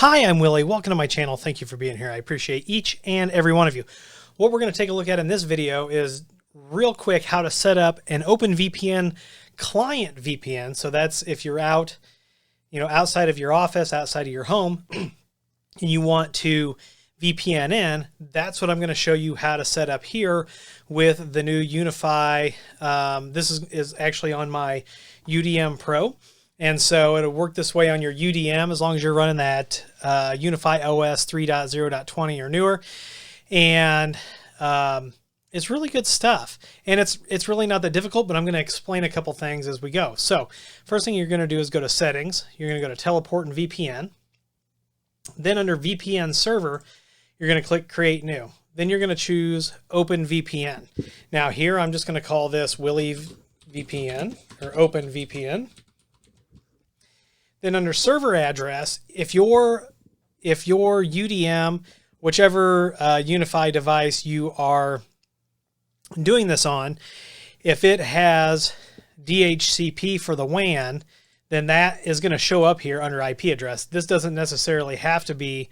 Hi, I'm Willie. Welcome to my channel. Thank you for being here. I appreciate each and every one of you. What we're going to take a look at in this video is real quick how to set up an OpenVPN client VPN. So that's if you're out, outside of your office, outside of your home, and you want to VPN in, that's what I'm going to show you how to set up here with the new UniFi. This is actually on my UDM Pro. And so it'll work this way on your UDM as long as you're running that UniFi OS 3.0.20 or newer. And it's really good stuff. And it's really not that difficult, but I'm going to explain a couple things as we go. So first thing you're going to do is go to Settings. You're going to go to Teleport and VPN. Then under VPN Server, you're going to click Create New. Then you're going to choose OpenVPN. Now here I'm just going to call this Willie VPN or OpenVPN. Then under server address, if your UDM, whichever UniFi device you are doing this on, if it has DHCP for the WAN, then that is going to show up here under IP address. This doesn't necessarily have to be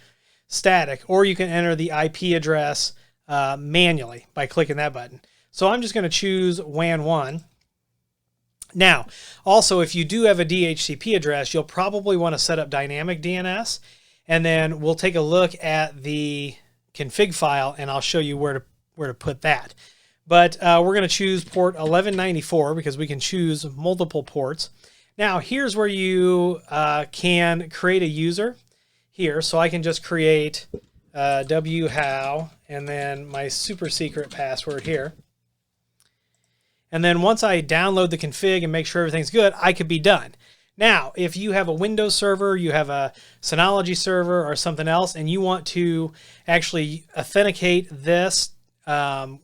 static, or you can enter the IP address manually by clicking that button. So I'm just going to choose WAN 1. Now, also, if you do have a DHCP address, you'll probably want to set up dynamic DNS, and then we'll take a look at the config file, and I'll show you where to put that. But we're going to choose port 1194 because we can choose multiple ports. Now, here's where you can create a user here. So I can just create Howe and then my super secret password here. And then once I download the config and make sure everything's good, I could be done. Now, if you have a Windows server, you have a Synology server or something else, and you want to actually authenticate this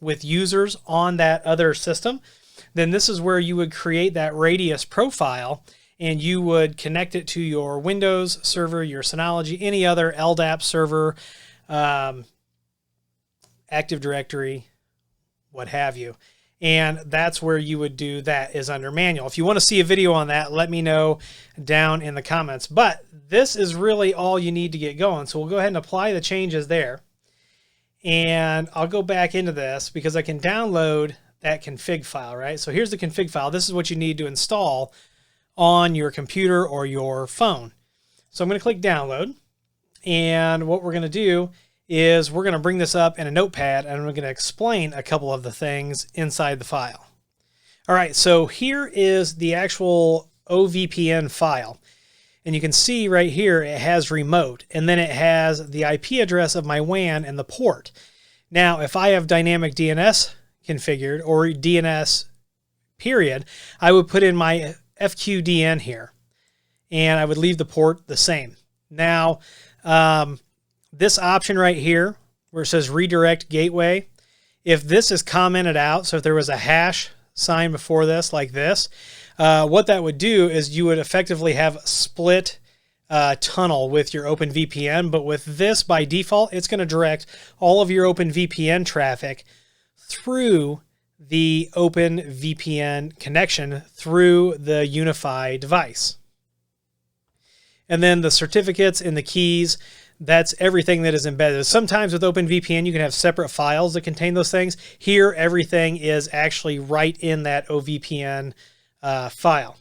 with users on that other system, then this is where you would create that Radius profile, and you would connect it to your Windows server, your Synology, any other LDAP server, Active Directory, what have you. And that's where you would do that, is under manual. If you want to see a video on that, let me know down in the comments. But this is really all you need to get going. So we'll go ahead and apply the changes there. And I'll go back into this because I can download that config file, right? So here's the config file. This is what you need to install on your computer or your phone. So I'm going to click download. And what we're going to do is we're going to bring this up in a notepad, and we're going to explain a couple of the things inside the file. All right, so here is the actual OVPN file. And you can see right here it has remote, and then it has the IP address of my WAN and the port. Now, if I have dynamic DNS configured, or DNS period, I would put in my FQDN here, and I would leave the port the same. Now, this option right here where it says redirect gateway, if this is commented out, so if there was a hash sign before this like this, what that would do is you would effectively have split tunnel with your OpenVPN, but with this by default, it's going to direct all of your OpenVPN traffic through the OpenVPN connection through the UniFi device. And then the certificates and the keys, that's everything that is embedded. Sometimes with OpenVPN, you can have separate files that contain those things. Here, everything is actually right in that OVPN file.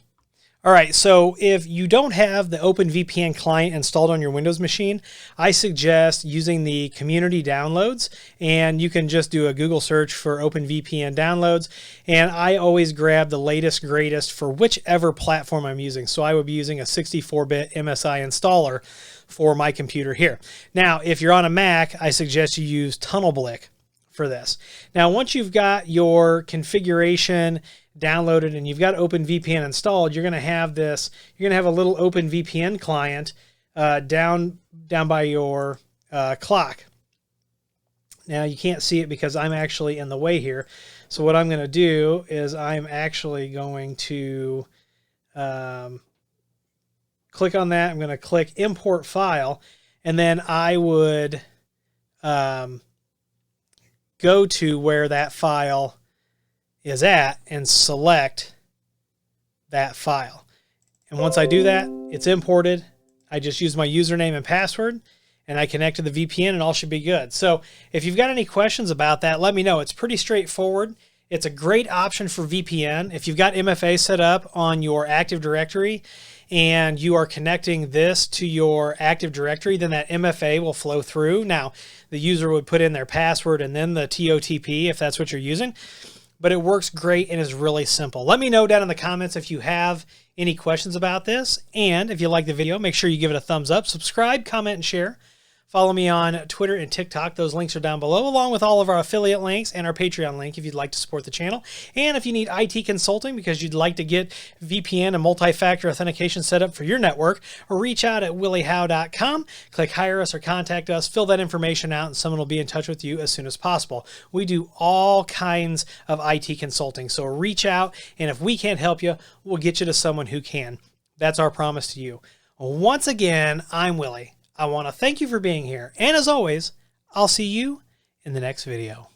All right, so if you don't have the OpenVPN client installed on your Windows machine, I suggest using the community downloads, and you can just do a Google search for OpenVPN downloads, and I always grab the latest, greatest for whichever platform I'm using. So I would be using a 64-bit MSI installer for my computer here. Now, if you're on a Mac, I suggest you use TunnelBlick for this. Now, once you've got your configuration downloaded and you've got OpenVPN installed, you're going to have this, you're going to have a little OpenVPN client down by your clock. Now, you can't see it because I'm actually in the way here. So what I'm going to do is I'm actually going to click on that. I'm going to click import file, and then I would go to where that file is at and select that file. And once I do that, it's imported. I just use my username and password, and I connect to the VPN, and all should be good. So if you've got any questions about that, let me know. It's pretty straightforward. It's a great option for VPN. If you've got MFA set up on your Active Directory and you are connecting this to your Active Directory, then that MFA will flow through. Now, the user would put in their password and then the TOTP if that's what you're using, but it works great and is really simple. Let me know down in the comments if you have any questions about this. And if you like the video, make sure you give it a thumbs up, subscribe, comment, and share. Follow me on Twitter and TikTok. Those links are down below, along with all of our affiliate links and our Patreon link if you'd like to support the channel. And if you need IT consulting because you'd like to get VPN and multi-factor authentication set up for your network, or reach out at williehowe.com. Click Hire Us or Contact Us. Fill that information out, and someone will be in touch with you as soon as possible. We do all kinds of IT consulting, so reach out, and if we can't help you, we'll get you to someone who can. That's our promise to you. Once again, I'm Willie. I want to thank you for being here. And as always, I'll see you in the next video.